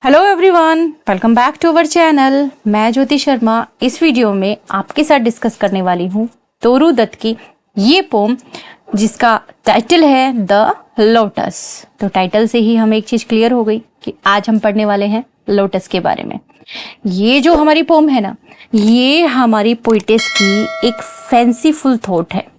Hello everyone, welcome back to our channel. मैं ज्योति शर्मा इस video में आपके साथ डिस्कस करने वाली हूँ तोरू दत्त की ये पोम जिसका टाइटल है द लोटस। तो टाइटल से ही हमें एक चीज क्लियर हो गई कि आज हम पढ़ने वाले हैं लोटस के बारे में। ये जो हमारी पोम है ना, ये हमारी पोइटेस की एक फैंसीफुल थॉट है।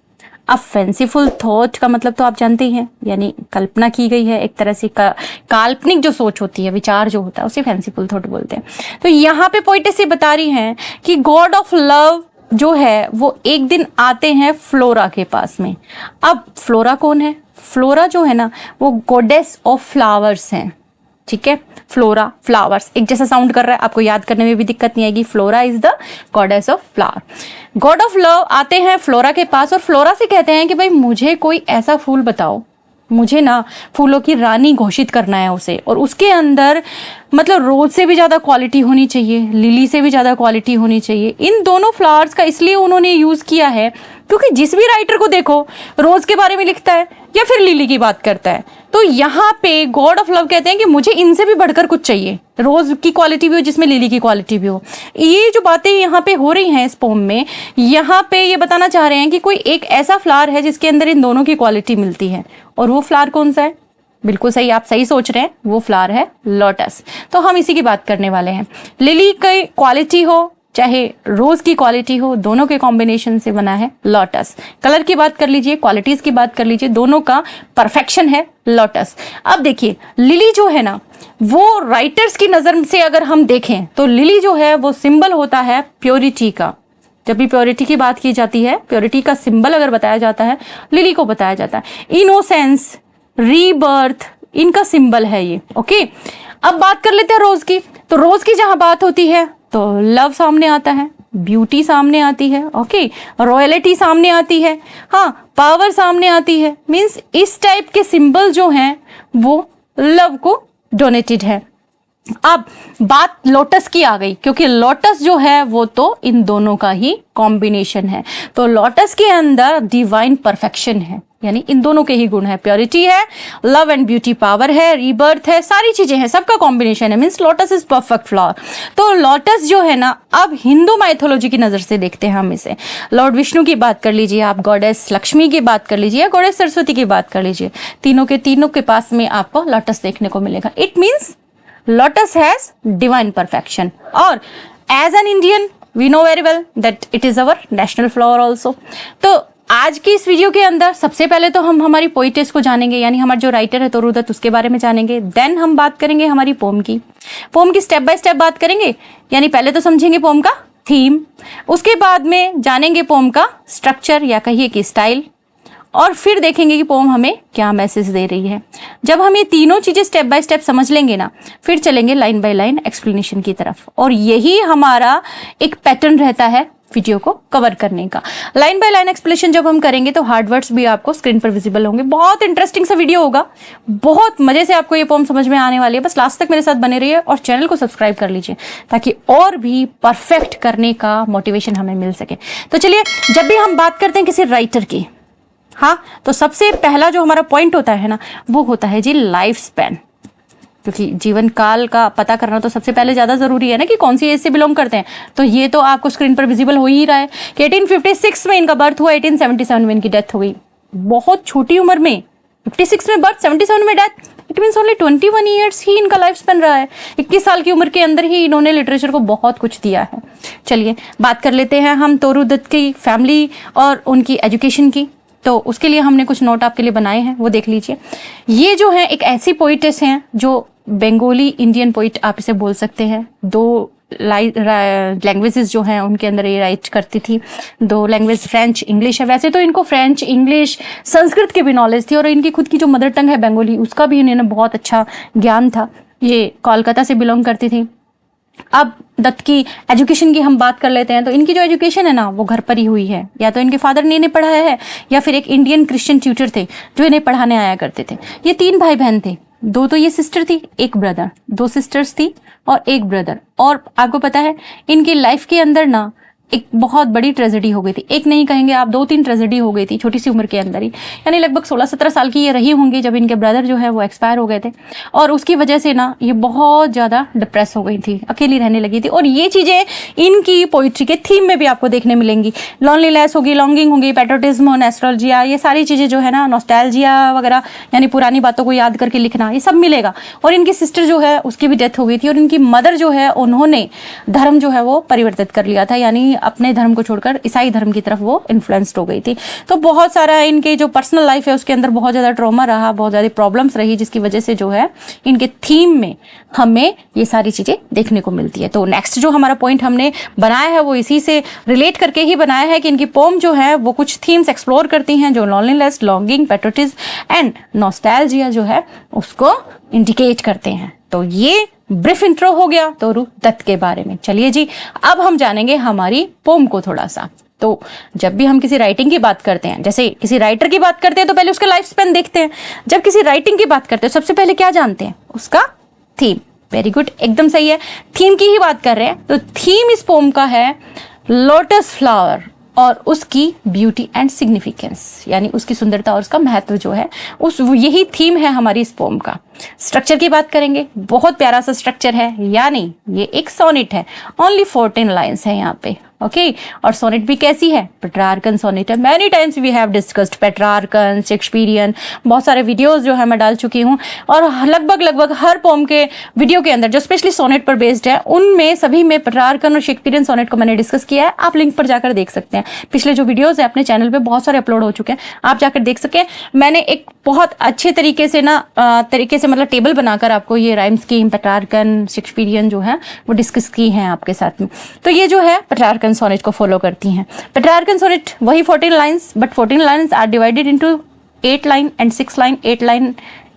अब फैंसीफुल थॉट का मतलब तो आप जानते ही हैं, यानी कल्पना की गई है, एक तरह से काल्पनिक जो सोच होती है, विचार जो होता है उसे फैंसीफुल थॉट बोलते हैं। तो यहाँ पे पोइटेस ये बता रही हैं कि गॉड ऑफ लव जो है वो एक दिन आते हैं फ्लोरा के पास में। अब फ्लोरा कौन है? फ्लोरा जो है ना वो गॉडेस ऑफ फ्लावर्स हैं, ठीक है। फ्लोरा फ्लावर्स एक जैसा साउंड कर रहा है, आपको याद करने में भी दिक्कत नहीं आएगी। Flora is the goddess of flower. God of love आते हैं फ्लोरा के पास और फ्लोरा से कहते हैं कि भाई मुझे कोई ऐसा फूल बताओ, मुझे ना फूलों की रानी घोषित करना है उसे, और उसके अंदर मतलब रोज से भी ज्यादा क्वालिटी होनी चाहिए, लिली से भी ज्यादा क्वालिटी होनी चाहिए। इन दोनों फ्लावर्स का इसलिए उन्होंने यूज किया है क्योंकि जिस भी राइटर को देखो रोज के बारे में लिखता है या फिर लिली की बात करता है। तो यहाँ पे गॉड ऑफ लव कहते हैं कि मुझे इनसे भी बढ़कर कुछ चाहिए, रोज की क्वालिटी भी हो जिसमें लिली की क्वालिटी भी हो। ये जो बातें यहाँ पे हो रही हैं इस पोम में, यहाँ पे ये बताना चाह रहे हैं कि कोई एक ऐसा फ्लावर है जिसके अंदर इन दोनों की क्वालिटी मिलती है। और वो फ्लावर कौन सा है? बिल्कुल सही, आप सही सोच रहे हैं, वो फ्लावर है लोटस। तो हम इसी की बात करने वाले हैं। लिली की क्वालिटी हो चाहे रोज की क्वालिटी हो, दोनों के कॉम्बिनेशन से बना है लोटस। कलर की बात कर लीजिए, क्वालिटीज की बात कर लीजिए, दोनों का परफेक्शन है लोटस। अब देखिए लिली जो है ना, वो राइटर्स की नजर से अगर हम देखें तो लिली जो है वो सिंबल होता है प्योरिटी का। जब भी प्योरिटी की बात की जाती है, प्योरिटी का सिंबल अगर बताया जाता है, लिली को बताया जाता है। इनोसेंस, रीबर्थ, इनका सिंबल है ये। ओके, अब बात कर लेते हैं रोज की। तो रोज की जहां बात होती है तो लव सामने आता है, ब्यूटी सामने आती है, ओके, रॉयलिटी सामने आती है, हाँ, पावर सामने आती है। मीन्स इस टाइप के सिंबल जो हैं वो लव को डोनेटेड है। अब बात लोटस की आ गई, क्योंकि लोटस जो है वो तो इन दोनों का ही कॉम्बिनेशन है। तो लोटस के अंदर डिवाइन परफेक्शन है, यानी इन दोनों के ही गुण है। प्योरिटी है, लव एंड ब्यूटी, पावर है, रीबर्थ है, सारी चीजें हैं, सबका कॉम्बिनेशन है। Means lotus is perfect flower. तो लोटस जो है ना, अब हिंदू माइथोलॉजी की नजर से देखते हैं हम इसे। लॉर्ड विष्णु की बात कर लीजिए आप, गॉडेस लक्ष्मी की बात कर लीजिए या गॉडेस सरस्वती की बात कर लीजिए, तीनों के पास में आपको लोटस देखने को मिलेगा। It means lotus has divine perfection, और as an Indian we know very well that it is our national flower also। तो आज की इस वीडियो के अंदर सबसे पहले तो हम हमारी पोइटेस को जानेंगे, यानी हमारा जो राइटर है तोरू दत्त, उसके बारे में जानेंगे। देन हम बात करेंगे हमारी पोम की स्टेप बाय स्टेप बात करेंगे, यानी पहले तो समझेंगे पोम का थीम, उसके बाद में जानेंगे पोम का स्ट्रक्चर या कहिए कि स्टाइल, और फिर देखेंगे कि पोम हमें क्या मैसेज दे रही है। जब हम ये तीनों चीजें स्टेप बाय स्टेप समझ लेंगे ना, फिर चलेंगे लाइन बाय लाइन एक्सप्लेनेशन की तरफ। और यही हमारा एक पैटर्न रहता है वीडियो को कवर करने का। लाइन बाय लाइन एक्सप्लेनेशन जब हम करेंगे तो हार्ड वर्ड्स भी आपको स्क्रीन पर विजिबल होंगे। बहुत इंटरेस्टिंग सा वीडियो होगा, बहुत मजे से आपको ये पोम समझ में आने वाली है। बस लास्ट तक मेरे साथ बने रहिए और चैनल को सब्सक्राइब कर लीजिए ताकि और भी परफेक्ट करने का मोटिवेशन हमें मिल सके। तो चलिए, जब भी हम बात करते हैं किसी राइटर की, हाँ, तो सबसे पहला जो हमारा पॉइंट होता है ना, वो होता है जी लाइफ स्पैन। क्योंकि जीवन काल का पता करना तो सबसे पहले ज्यादा जरूरी है ना, कि कौन सी एज से बिलोंग करते हैं। तो ये तो आपको स्क्रीन पर विजिबल हो ही रहा है कि 1856 में इनका बर्थ हुआ, 1877 में इनकी डेथ हो गई। बहुत छोटी उम्र में, 56 में बर्थ, 77 में death. It means only 21 years ही इनका लाइफ स्पेन रहा है। 21 साल की उम्र के अंदर ही इन्होंने लिटरेचर को बहुत कुछ दिया है। चलिए बात कर लेते हैं हम तोरू दत्त की फैमिली और उनकी एजुकेशन की। तो उसके लिए हमने कुछ नोट आपके लिए बनाए हैं, वो देख लीजिए। ये जो है एक ऐसी पोइटेस हैं जो बंगाली इंडियन पोइट आप इसे बोल सकते हैं। दो लैंग्वेजेस जो हैं उनके अंदर ये राइट करती थी। दो लैंग्वेज फ्रेंच इंग्लिश है। वैसे तो इनको फ्रेंच इंग्लिश संस्कृत की भी नॉलेज थी, और इनकी खुद की जो मदर टंग है बंगाली, उसका भी इन्हें बहुत अच्छा ज्ञान था। ये कोलकाता से बिलोंग करती थी। अब दत्त की एजुकेशन की हम बात कर लेते हैं। तो इनकी जो एजुकेशन है ना, वो घर पर ही हुई है। या तो इनके फादर ने इन्हें पढ़ाया है, या फिर एक इंडियन क्रिश्चियन ट्यूटर थे जो इन्हें पढ़ाने आया करते थे। ये 3 भाई बहन थे, 2 तो ये सिस्टर थी, 1 ब्रदर, 2 सिस्टर्स थी और 1 ब्रदर। और आपको पता है इनकी लाइफ के अंदर ना एक बहुत बड़ी ट्रेजेडी हो गई थी। एक नहीं कहेंगे आप, 2-3 ट्रेजेडी हो गई थी छोटी सी उम्र के अंदर ही। यानी लगभग 16-17 साल की ये रही होंगी जब इनके ब्रदर जो है वो एक्सपायर हो गए थे, और उसकी वजह से ना ये बहुत ज़्यादा डिप्रेस हो गई थी, अकेली रहने लगी थी। और ये चीज़ें इनकी पोइट्री के थीम में भी आपको देखने मिलेंगी। लॉनलीनेस होगी, लॉन्गिंग होगी, पैट्रियोटिज्म, नॉस्टैल्जिया, ये सारी चीज़ें जो है ना, नॉस्टैल्जिया वगैरह, यानी पुरानी बातों को याद करके लिखना, ये सब मिलेगा। और इनकी सिस्टर जो है उसकी भी डेथ हो गई थी, और इनकी मदर जो है उन्होंने धर्म जो है वो परिवर्तित कर लिया था, यानी अपने धर्म को छोड़कर ईसाई धर्म की तरफ वो इन्फ्लुएंस्ड हो गई थी। तो बहुत सारा इनके जो पर्सनल लाइफ है उसके अंदर बहुत ज़्यादा ट्रॉमा रहा, बहुत ज़्यादा प्रॉब्लम्स रही, जिसकी वजह से जो है इनके थीम में हमें ये सारी चीज़ें देखने को मिलती है। तो नेक्स्ट जो हमारा पॉइंट हमने बनाया है वो इसी से रिलेट करके ही बनाया है कि इनकी पोम जो है वो कुछ थीम्स एक्सप्लोर करती हैं जो loneliness, longing, patriotism and nostalgia जो है उसको इंडिकेट करते हैं। तो ये ब्रीफ इंट्रो हो गया तोरू दत्त के बारे में। चलिए जी, अब हम जानेंगे हमारी पोम को थोड़ा सा। तो जब भी हम किसी राइटिंग की बात करते हैं, जैसे किसी राइटर की बात करते हैं तो पहले उसका लाइफ स्पेन देखते हैं। जब किसी राइटिंग की बात करते हैं सबसे पहले क्या जानते हैं? उसका थीम। वेरी गुड, एकदम सही है, थीम की ही बात कर रहे हैं। तो थीम इस पोम का है लोटस फ्लावर और उसकी ब्यूटी एंड सिग्निफिकेंस, यानी उसकी सुंदरता और उसका महत्व जो है यही थीम है हमारी इस पोम का। स्ट्रक्चर की बात करेंगे, बहुत प्यारा सा स्ट्रक्चर है, यानी ये एक सोनेट है। ओनली 14 लाइन्स है यहाँ पे, ओके। और सोनेट भी कैसी है? पेट्रार्कन सोनेट है। Many times we have discussed Petrarchan, Shakespearean, बहुत सारे वीडियोस जो है मैं डाल चुकी हूँ, और लगभग हर पोम के वीडियो के अंदर जो स्पेशली सोनेट पर बेस्ड है उनमें सभी में पेट्रार्कन और शेक्सपियरियन सोनेट को मैंने डिस्कस किया है। आप लिंक पर जाकर देख सकते हैं। पिछले जो वीडियोज है अपने चैनल पर बहुत सारे अपलोड हो चुके हैं, आप जाकर देख सकें। मैंने एक बहुत अच्छे तरीके से मतलब टेबल बनाकर आपको ये राइम स्कीम, पेट्रार्कन, शेक्सपियरियन जो है वो डिस्कस की हैं आपके साथ में। तो ये जो है पेट्रार्कन सोनेट को फॉलो करती हैं। पेट्रार्कन सोनेट वही 14 lines, but 14 lines are divided into 8 line and 6 line. 8 line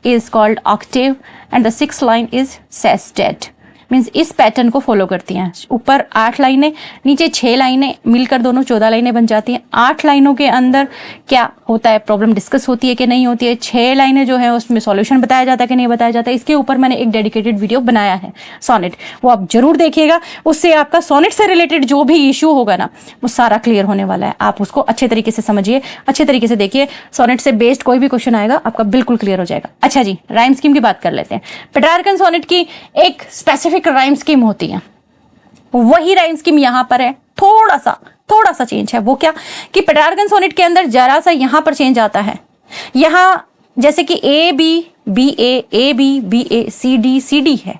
is called octave and the 6th line is sestet. Means इस पैटर्न को फॉलो करती हैं। ऊपर 8 लाइनें, नीचे 6 लाइनें, मिलकर दोनों 14 लाइनें बन जाती हैं। 8 लाइनों के अंदर क्या होता है, प्रॉब्लम डिस्कस होती है कि नहीं होती है। 6 लाइनें जो है उसमें सॉल्यूशन बताया जाता है कि नहीं बताया जाता है। इसके ऊपर मैंने एक डेडिकेटेड वीडियो बनाया है सोनेट, वो आप जरूर देखिएगा। उससे आपका सोनेट से रिलेटेड जो भी इशू होगा ना वो सारा क्लियर होने वाला है। आप उसको अच्छे तरीके से समझिए, अच्छे तरीके से देखिए। सोनेट से बेस्ड कोई भी क्वेश्चन आएगा आपका बिल्कुल क्लियर हो जाएगा। अच्छा जी, राइम स्कीम की बात कर लेते हैं। पेट्रार्कन सोनेट की एक स्पेसिफिक राइम स्कीम होती है, वही राइम स्कीम यहां पर है। थोड़ा सा चेंज है। वो क्या कि पेट्रार्कन सोनेट के अंदर जरा सा यहां पर चेंज आता है। यहां जैसे कि A B B A B B A C D है,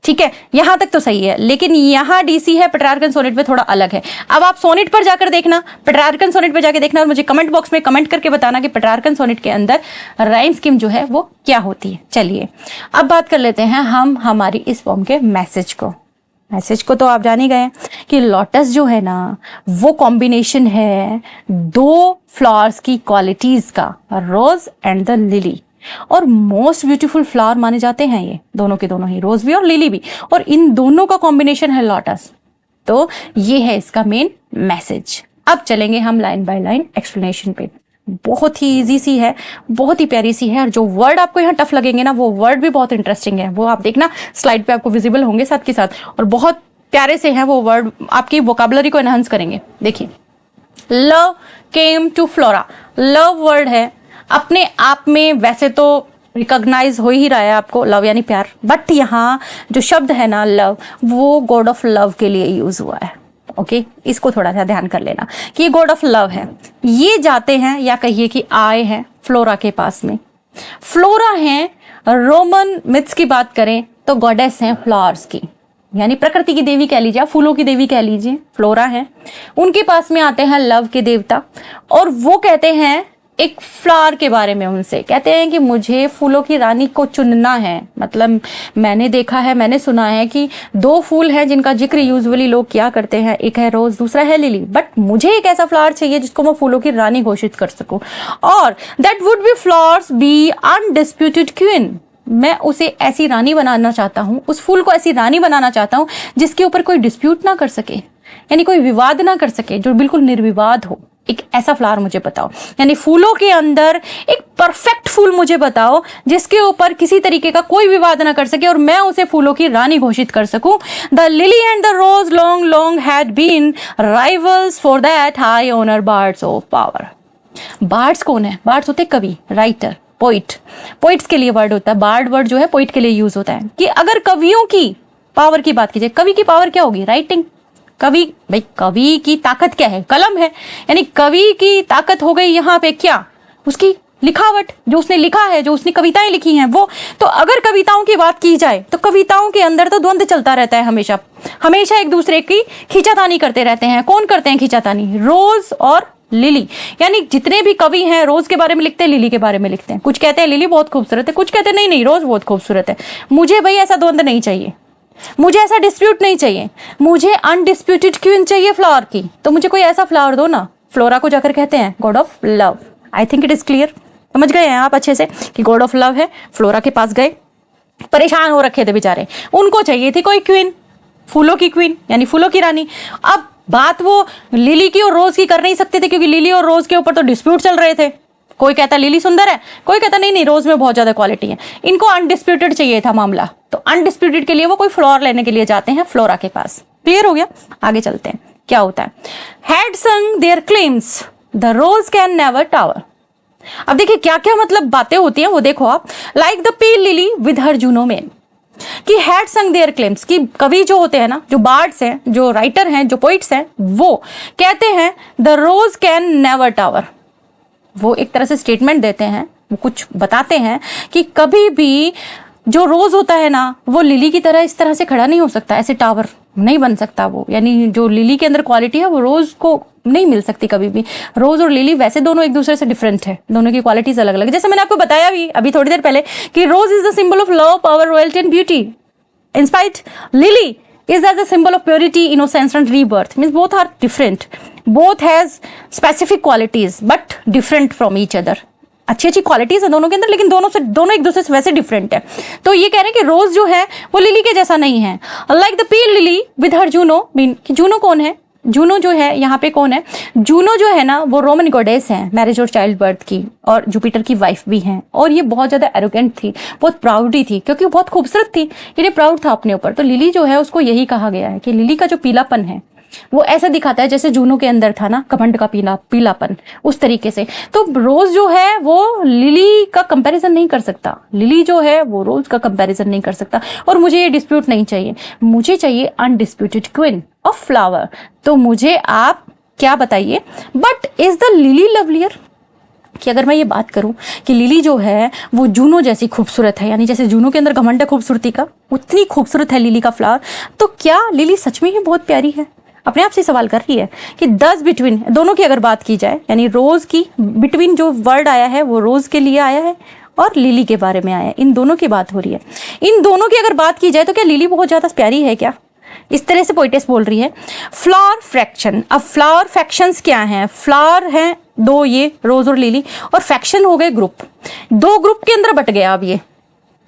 ठीक है, यहां तक तो सही है, लेकिन यहां डीसी है, पेट्रार्कन सोनेट में थोड़ा अलग है। अब आप सोनेट पर जाकर देखना, पेट्रार्कन सोनेट पर जाकर देखना और मुझे कमेंट बॉक्स में कमेंट करके बताना कि पेट्रार्कन सोनेट के अंदर राइम स्कीम जो है वो क्या होती है। चलिए अब बात कर लेते हैं हम हमारी इस पोम के मैसेज को तो आप जान ही गए कि लोटस जो है ना वो कॉम्बिनेशन है 2 फ्लावर्स की क्वालिटीज का, रोज एंड द लिली। और मोस्ट ब्यूटीफुल फ्लावर माने जाते हैं ये दोनों के दोनों ही, रोज भी और लिली भी, और इन दोनों का कॉम्बिनेशन है लोटस। तो ये है इसका मेन मैसेज। अब चलेंगे हम लाइन बाय लाइन एक्सप्लेनेशन पे। बहुत ही इजी सी है, बहुत ही प्यारी सी है, और जो वर्ड आपको यहाँ टफ लगेंगे ना वो वर्ड भी बहुत इंटरेस्टिंग है। वो आप देखना स्लाइड पे आपको विजिबल होंगे साथ के साथ, और बहुत प्यारे से हैं वो वर्ड, आपकी वोकैबुलरी को एनहांस करेंगे। देखिए, love came to Flora. Love word है, अपने आप में वैसे तो रिकॉग्नाइज हो ही रहा है आपको, लव यानी प्यार, बट यहाँ जो शब्द है ना लव, वो गॉड ऑफ लव के लिए यूज हुआ है। ओके, इसको थोड़ा सा ध्यान कर लेना कि ये गॉड ऑफ लव है। ये जाते हैं या कहिए कि आए हैं फ्लोरा के पास में। फ्लोरा हैं, रोमन मिथ्स की बात करें तो गॉडेस हैं फ्लावर्स की, यानी प्रकृति की देवी कह लीजिए, फूलों की देवी कह लीजिए, फ्लोरा है। उनके पास में आते हैं लव के देवता, और वो कहते हैं एक फ्लावर के बारे में, उनसे कहते हैं कि मुझे फूलों की रानी को चुनना है। मतलब मैंने देखा है, मैंने सुना है कि 2 फूल हैं जिनका जिक्र यूजुअली लोग क्या करते हैं, एक है रोज, दूसरा है लिली, बट मुझे एक ऐसा फ्लावर चाहिए जिसको मैं फूलों की रानी घोषित कर सकूं, और that would be flowers be undisputed queen. मैं उसे ऐसी रानी बनाना चाहता हूँ, उस फूल को ऐसी रानी बनाना चाहता हूँ जिसके ऊपर कोई डिस्प्यूट ना कर सके, यानी कोई विवाद ना कर सके, जो बिल्कुल निर्विवाद हो। एक ऐसा फ्लावर मुझे बताओ, यानी फूलों के अंदर एक परफेक्ट फूल मुझे बताओ जिसके ऊपर किसी तरीके का कोई विवाद ना कर सके और मैं उसे फूलों की रानी घोषित कर सकूं। The lily and the rose long long had been rivals for that high honour bards of power. Bards कौन है? बार्ड्स होते कवि, राइटर, पोइट। पोइट्स के लिए वर्ड होता है, बार्ड वर्ड जो है पोइट के लिए यूज होता है। कि अगर कवियों की पावर की बात कीजिए, कवि की पावर क्या होगी? राइटिंग। कवि, भाई कवि की ताकत क्या है? कलम है। यानी कवि की ताकत हो गई यहाँ पे क्या? उसकी लिखावट, जो उसने लिखा है, जो उसने कविताएं लिखी हैं वो। तो अगर कविताओं की बात की जाए तो कविताओं के अंदर तो द्वंद्व चलता रहता है, हमेशा हमेशा एक दूसरे की खींचातानी करते रहते हैं। कौन करते हैं खींचातानी? रोज और लिली। यानी जितने भी कवि हैं रोज के बारे में लिखते हैं, लिली के बारे में लिखते हैं। कुछ कहते हैं लिली बहुत खूबसूरत है, कुछ कहते हैं नहीं नहीं रोज बहुत खूबसूरत है। मुझे भाई ऐसा द्वंद्व नहीं चाहिए, मुझे ऐसा डिस्प्यूट नहीं चाहिए, मुझे अनडिस्प्यूटेड क्वीन चाहिए फ्लावर की। तो मुझे कोई ऐसा फ्लावर दो ना। फ्लोरा को जाकर कहते हैं God of love. I think it is clear. समझ गए हैं आप अच्छे से कि गॉड ऑफ लव है। फ्लोरा के पास गए, परेशान हो रखे थे बेचारे, उनको चाहिए थी कोई क्वीन, फूलों की क्वीन, यानी फूलों की रानी। अब बात वो लिली की और रोज की कर नहीं सकते थे क्योंकि लिली और रोज के ऊपर तो डिस्प्यूट चल रहे थे। कोई कहता लिली सुंदर है, कोई कहता नहीं नहीं रोज में बहुत ज्यादा क्वालिटी है। इनको अनडिस्प्यूटेड चाहिए था मामला, तो अनडिस्प्यूटेड के लिए वो कोई फ्लावर लेने के लिए जाते हैं फ्लोरा के पास। क्लियर हो गया? आगे चलते हैं क्या होता है। Had sung their claims the rose can never tower. अब देखिए क्या क्या मतलब बातें होती हैं वो देखो आप। Like the peel lily with her Juno main, कि हैड संग देयर क्लेम्स, कि कवि जो होते हैं ना, जो बार्ड्स हैं, जो राइटर हैं, जो पोइट्स हैं, वो कहते हैं the rose can never tower. वो एक तरह से स्टेटमेंट देते हैं, वो कुछ बताते हैं कि कभी भी जो रोज होता है ना वो लिली की तरह इस तरह से खड़ा नहीं हो सकता, ऐसे टावर नहीं बन सकता वो। यानी जो लिली के अंदर क्वालिटी है वो रोज को नहीं मिल सकती कभी भी। रोज और लिली वैसे दोनों एक दूसरे से डिफरेंट है, दोनों की क्वालिटीज अलग अलग है। जैसे मैंने आपको बताया भी अभी थोड़ी देर पहले कि rose is the symbol of love, power, royalty and beauty. In spite lily is as a symbol of purity, innocence and rebirth. Means both are different, both has specific qualities but different from each other. अच्छी अच्छी qualities है दोनों के अंदर, लेकिन दोनों एक दूसरे से वैसे डिफरेंट है। तो ये कह रहे हैं कि रोज जो है वो लिली के जैसा नहीं है। Like the peel lily with her Juno, mean Juno कौन है? जूनो जो है यहाँ पे कौन है? जूनो जो है ना वो रोमन गॉडेस है, मैरिज और चाइल्ड बर्थ की, और जुपिटर की वाइफ भी हैं। और ये बहुत ज्यादा एरोगेंट थी, बहुत प्राउडी थी क्योंकि बहुत खूबसूरत थी, ये प्राउड था अपने ऊपर। तो लिली जो है उसको यही कहा गया है कि लिली का जो पीलापन है वो ऐसा दिखाता है जैसे जूनो के अंदर था ना घमंड का पीलापन, उस तरीके से। तो रोज जो है वो लिली का कंपैरिजन नहीं कर सकता, लिली जो है वो रोज का कंपैरिजन नहीं कर सकता। और मुझे ये डिस्प्यूट नहीं चाहिए, मुझे चाहिए अनडिस्प्यूटेड क्वीन ऑफ फ्लावर। तो मुझे आप क्या बताइए, but is the lily lovelier? कि अगर मैं ये बात करूं कि लिली जो है वो जूनो जैसी खूबसूरत है, यानी जैसे जूनो के अंदर घमंड है खूबसूरती का, उतनी खूबसूरत है लिली का फ्लावर, तो क्या लिली सच में ही बहुत प्यारी है? अपने आप से सवाल कर रही है कि दस बिटवीन दोनों की अगर बात की जाए, यानी रोज की बिटवीन जो वर्ड आया है वो रोज के लिए आया है और लिली के बारे में आया है, इन दोनों की बात हो रही है। इन दोनों की अगर बात की जाए तो क्या लिली बहुत ज्यादा प्यारी है क्या? इस तरह से पोइटेस बोल रही है। फ्लावर फ्रैक्शन, अब फ्लावर फैक्शंस क्या हैं? फ्लावर हैं दो, ये रोज और लिली, और फैक्शन हो गए ग्रुप, दो ग्रुप के अंदर बट गया अब ये।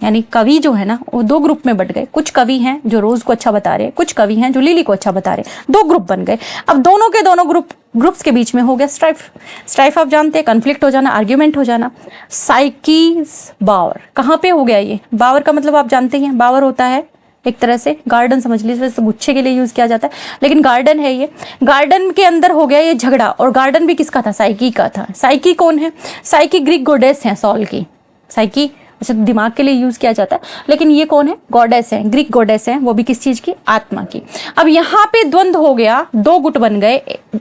यानी कवि जो है ना वो दो ग्रुप में बट गए, कुछ कवि हैं जो रोज को अच्छा बता रहे हैं, कुछ कवि हैं जो लिली को अच्छा बता रहे हैं, दो ग्रुप बन गए। अब दोनों के दोनों ग्रुप्स के बीच में हो गया स्ट्राइफ। स्ट्राइफ आप जानते हैं, कन्फ्लिक्ट हो जाना, आर्ग्यूमेंट हो जाना। साइकीज बावर, कहाँ पे हो गया ये? बावर का मतलब आप जानते हैं, बावर होता है एक तरह से गार्डन, समझ लीजिए, वैसे गुच्छे के लिए यूज किया जाता है लेकिन गार्डन है ये। गार्डन के अंदर हो गया ये झगड़ा, और गार्डन भी किसका था? साइकी का था। साइकी कौन है? साइकी ग्रीक गॉडेस है सॉल की। साइकी वैसे दिमाग के लिए यूज किया जाता है, लेकिन ये कौन है? गॉडेस है, ग्रीक गॉडेस है, वो भी किस चीज की? आत्मा की। अब यहाँ पे द्वंद्व हो गया, दो गुट बन गए।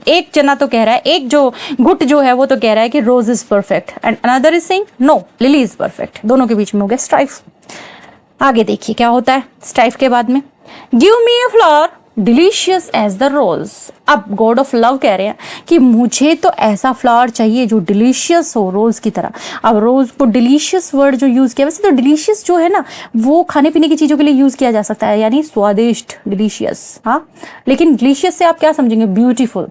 एक जना तो कह रहा है, एक जो गुट जो है वो तो कह रहा है कि rose is perfect and another is saying no lily is perfect. दोनों के बीच में हो गया स्ट्राइफ। आगे देखिए क्या होता है स्ट्राइफ के बाद में। Give me a flower delicious as the rose. अब गॉड ऑफ लव कह रहे हैं कि मुझे तो ऐसा फ्लावर चाहिए जो डिलीशियस हो रोज की तरह। अब रोज को डिलीशियस वर्ड जो यूज किया, वैसे तो डिलीशियस जो है ना वो खाने पीने की चीजों के लिए यूज किया जा सकता है, यानी स्वादिष्ट, डिलीशियस। हाँ, लेकिन डिलीशियस से आप क्या समझेंगे? ब्यूटीफुल,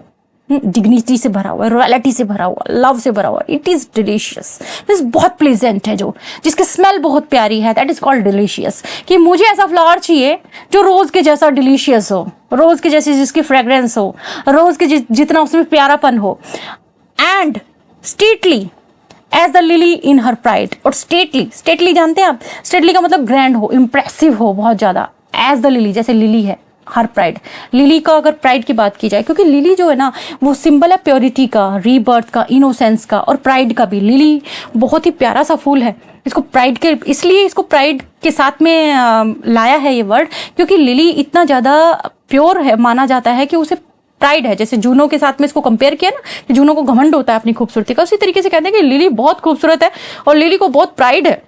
डिग्निटी से भरा हुआ, रॉयल्टी से भरा हुआ, लव से भरा हुआ। इट इज डिलीशियस, मींस बहुत प्लीजेंट है, जो जिसकी स्मेल बहुत प्यारी है, दैट इज कॉल्ड डिलीशियस। कि मुझे ऐसा फ्लावर चाहिए जो रोज के जैसा डिलीशियस हो, रोज के जैसी जिसकी फ्रेग्रेंस हो, रोज के जितना उसमें प्यारापन हो। And stately as the lily in her pride. और स्टेटली जानते हैं आप, स्टेटली का मतलब ग्रैंड हो, इंप्रेसिव हो बहुत ज्यादा। एज द लिली, जैसे लिली है, हर प्राइड, लिली का अगर प्राइड की बात की जाए, क्योंकि लिली जो है ना वो सिंबल है प्योरिटी का, रीबर्थ का, इनोसेंस का और प्राइड का भी। लिली बहुत ही प्यारा सा फूल है, इसको प्राइड के, इसलिए इसको प्राइड के साथ में लाया है ये वर्ड, क्योंकि लिली इतना ज़्यादा प्योर है, माना जाता है कि उसे प्राइड है। जैसे जूनो के साथ में इसको कंपेयर किया ना कि जूनो को घमंड होता है अपनी खूबसूरती का, उसी तरीके से कहते हैं कि लिली बहुत खूबसूरत है और लिली को बहुत प्राइड है।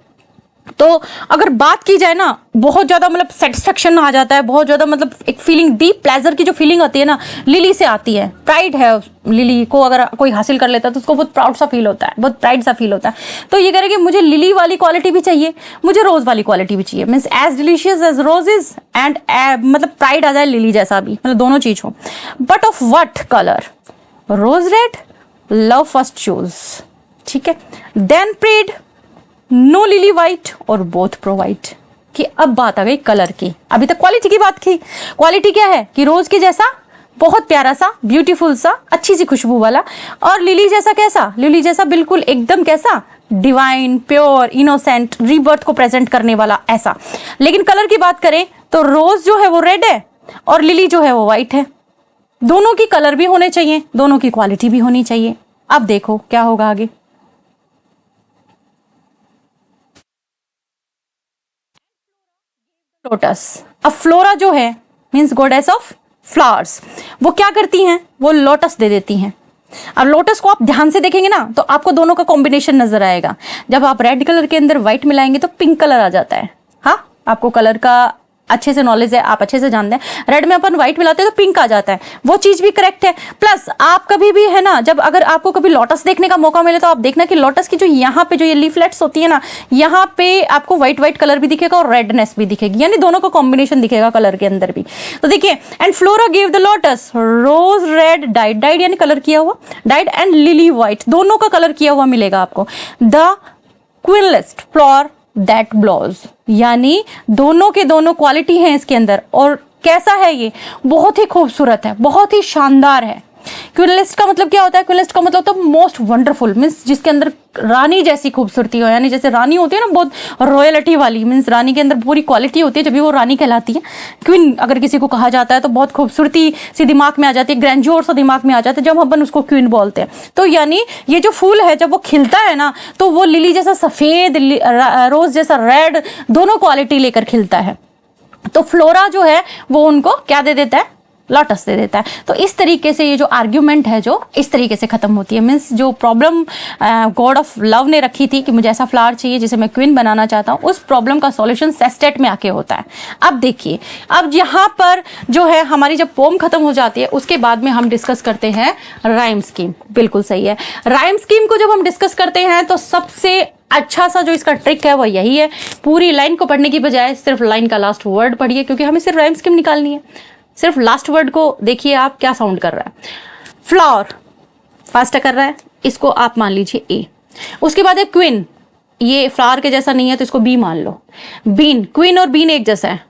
तो अगर बात की जाए ना, बहुत ज्यादा मतलब सेटिस्फेक्शन आ जाता है, बहुत ज्यादा मतलब एक फीलिंग, डीप प्लेजर की जो फीलिंग आती है ना, लिली से आती है। प्राइड है लिली को, अगर कोई हासिल कर लेता है तो उसको बहुत प्राउड सा फील होता है, बहुत प्राइड सा फील होता है। तो ये कह रहे कि मुझे लिली वाली क्वालिटी भी चाहिए, मुझे रोज वाली क्वालिटी भी चाहिए, means as delicious as roses and मतलब प्राइड आ जाए लिली जैसा भी, मतलब दोनों चीज हो। But of what colour? Rose red, love first chose, ठीक है। Then prayed, no lily white और बोथ प्रोवाइड। कि अब बात आ गई कलर की। अभी तक क्वालिटी की बात की। क्वालिटी क्या है कि रोज के जैसा बहुत प्यारा सा, ब्यूटीफुल सा, अच्छी सी खुशबू वाला, और लिली जैसा कैसा? लिली जैसा बिल्कुल एकदम कैसा? डिवाइन, प्योर, इनोसेंट, रीबर्थ को प्रेजेंट करने वाला, ऐसा। लेकिन कलर की बात करें तो रोज जो है वो रेड है और लिली जो है वो व्हाइट है। दोनों की कलर भी होने चाहिए, दोनों की क्वालिटी भी होनी चाहिए। अब देखो क्या होगा आगे। लोटस, अब फ्लोरा जो है मीन्स गॉडेस ऑफ फ्लावर्स, वो क्या करती हैं? वो लोटस दे देती हैं। अब लोटस को आप ध्यान से देखेंगे ना तो आपको दोनों का कॉम्बिनेशन नजर आएगा। जब आप रेड कलर के अंदर व्हाइट मिलाएंगे तो पिंक कलर आ जाता है। हाँ, आपको कलर का अच्छे से नॉलेज है, आप अच्छे से जानते हैं। रेड में अपन व्हाइट मिलाते हैं तो पिंक आ जाता है, वो चीज भी करेक्ट है। प्लस आप कभी भी है ना, जब अगर आपको कभी लोटस देखने का मौका मिले तो आप देखना कि लोटस की जो यहाँ पे जो ये लीफलेट्स होती है ना, यहाँ पे आपको व्हाइट कलर भी दिखेगा और रेडनेस भी दिखेगी, यानी दोनों का कॉम्बिनेशन दिखेगा कलर के अंदर भी। तो देखिए, and Flora give the lotus rose red dyed, dyed यानी कलर किया हुआ, डाइड, एंड लिली व्हाइट, दोनों का कलर किया हुआ मिलेगा आपको। द क्वीनलेस्ट फ्लावर दैट ब्लोज, यानी दोनों के दोनों क्वालिटी हैं इसके अंदर। और कैसा है ये? बहुत ही खूबसूरत है, बहुत ही शानदार है। क्वीनलिस्ट का मतलब क्या होता है? क्वीनलिस्ट का मतलब होता है मोस्ट वंडरफुल, मीन्स जिसके अंदर रानी जैसी खूबसूरती हो, यानी जैसे रानी होती है ना बहुत रॉयलिटी वाली, मीन्स रानी के अंदर पूरी क्वालिटी होती है, जब भी वो रानी कहलाती है। क्वीन अगर किसी को कहा जाता है तो बहुत खूबसूरती सी दिमाग में आ जाती है, ग्रैंड्योर सा दिमाग में आ जाता है जब अपन उसको क्वीन बोलते हैं। तो यानी ये जो फूल है जब वो खिलता है ना तो वो लिली जैसा सफेद, रोज जैसा रेड, दोनों क्वालिटी लेकर खिलता है। तो फ्लोरा जो है वो उनको क्या दे देता है? लोटस दे देता है। तो इस तरीके से ये जो आर्ग्यूमेंट है जो इस तरीके से खत्म होती है। मीन्स जो प्रॉब्लम गॉड ऑफ लव ने रखी थी कि मुझे ऐसा फ्लावर चाहिए जिसे मैं क्वीन बनाना चाहता हूँ, उस प्रॉब्लम का सॉल्यूशन सेस्टेट में आके होता है। अब देखिए, अब यहाँ पर जो है हमारी जब पोम खत्म हो जाती है उसके बाद में हम डिस्कस करते हैं राइम स्कीम। बिल्कुल सही है। राइम स्कीम को जब हम डिस्कस करते हैं तो सबसे अच्छा सा जो इसका ट्रिक है वो यही है, पूरी लाइन को पढ़ने की बजाय सिर्फ लाइन का लास्ट वर्ड पढ़िए, क्योंकि हमें सिर्फ राइम स्कीम निकालनी है। सिर्फ लास्ट वर्ड को देखिए आप क्या साउंड कर रहा है। फ्लावर फास्ट कर रहा है, इसको आप मान लीजिए ए। उसके बाद है क्वीन, ये फ्लावर के जैसा नहीं है तो इसको बी मान लो। बीन, क्वीन और बीन एक जैसा है,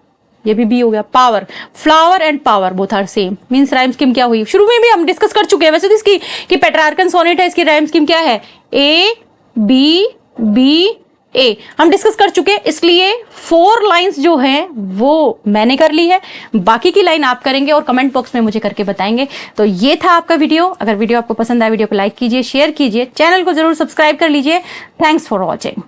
ये भी बी हो गया। Power, flower and power both are same, means rhyme scheme क्या हुई? शुरू में भी हम डिस्कस कर चुके हैं वैसे तो इसकी कि पेट्रार्कन सोनेट है, इसकी राइम स्कीम क्या है? ए बी बी ए, हम डिस्कस कर चुके हैं। इसलिए 4 लाइंस जो हैं वो मैंने कर ली है, बाकी की लाइन आप करेंगे और कमेंट बॉक्स में मुझे करके बताएंगे। तो ये था आपका वीडियो। अगर वीडियो आपको पसंद आया, वीडियो को लाइक कीजिए, शेयर कीजिए, चैनल को जरूर सब्सक्राइब कर लीजिए। Thanks for watching.